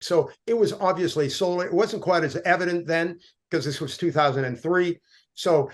So it was obviously solar. It wasn't quite as evident then because this was 2003. So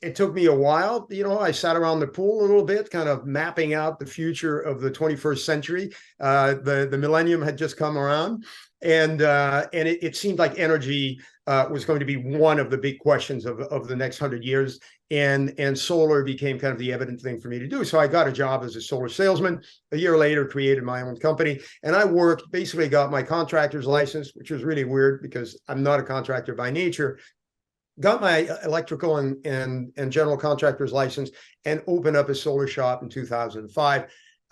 it took me a while. I sat around the pool a little bit, kind of mapping out the future of the 21st century. The millennium had just come around, and it seemed like energy was going to be one of the big questions of the next 100 years. And solar became kind of the evident thing for me to do. So I got a job as a solar salesman. A year later, created my own company. And I basically got my contractor's license, which was really weird because I'm not a contractor by nature. Got my electrical and general contractor's license and opened up a solar shop in 2005.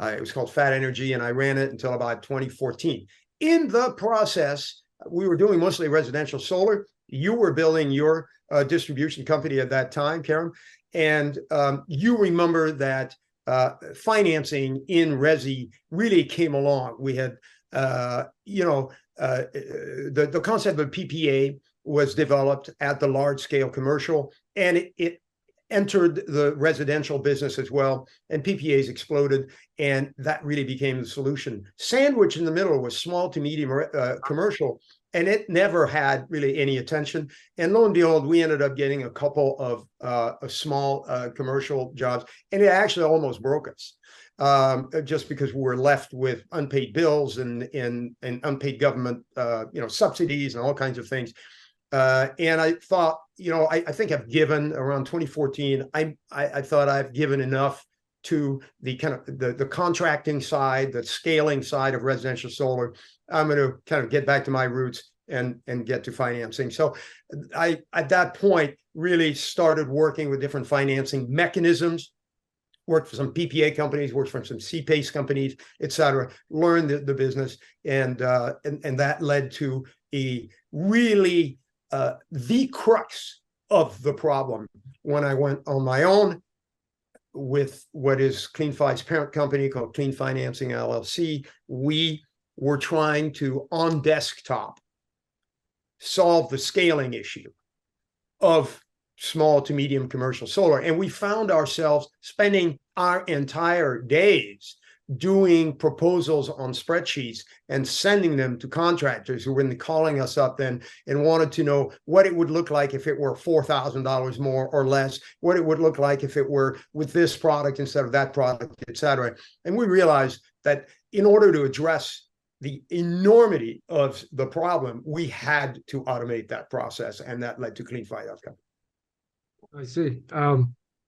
It was called Fat Energy, and I ran it until about 2014. In the process, we were doing mostly residential solar. You were building your distribution company at that time, Karen, and you remember that financing in Resi really came along. We had, the concept of PPA was developed at the large scale commercial, and it entered the residential business as well, and PPAs exploded, and that really became the solution. Sandwich in the middle was small to medium commercial, and it never had really any attention. And lo and behold, we ended up getting a couple of small commercial jobs, and it actually almost broke us. Just because we were left with unpaid bills and unpaid government subsidies and all kinds of things. And I thought, I think I've given around 2014. I thought I've given enough to the kind of the contracting side, the scaling side of residential solar. I'm going to kind of get back to my roots and get to financing. So I, at that point, really started working with different financing mechanisms. Worked for some PPA companies, worked for some CPACE companies, et cetera. Learned the business, and that led to a really the crux of the problem when I went on my own with what is CleanFi's parent company called Clean Financing LLC. We were trying to, on desktop, solve the scaling issue of small to medium commercial solar. And we found ourselves spending our entire days doing proposals on spreadsheets and sending them to contractors who were calling us up then and wanted to know what it would look like if it were $4,000 more or less, what it would look like if it were with this product instead of that product, et cetera. And we realized that in order to address the enormity of the problem, we had to automate that process, and that led to CleanFi.com. I see.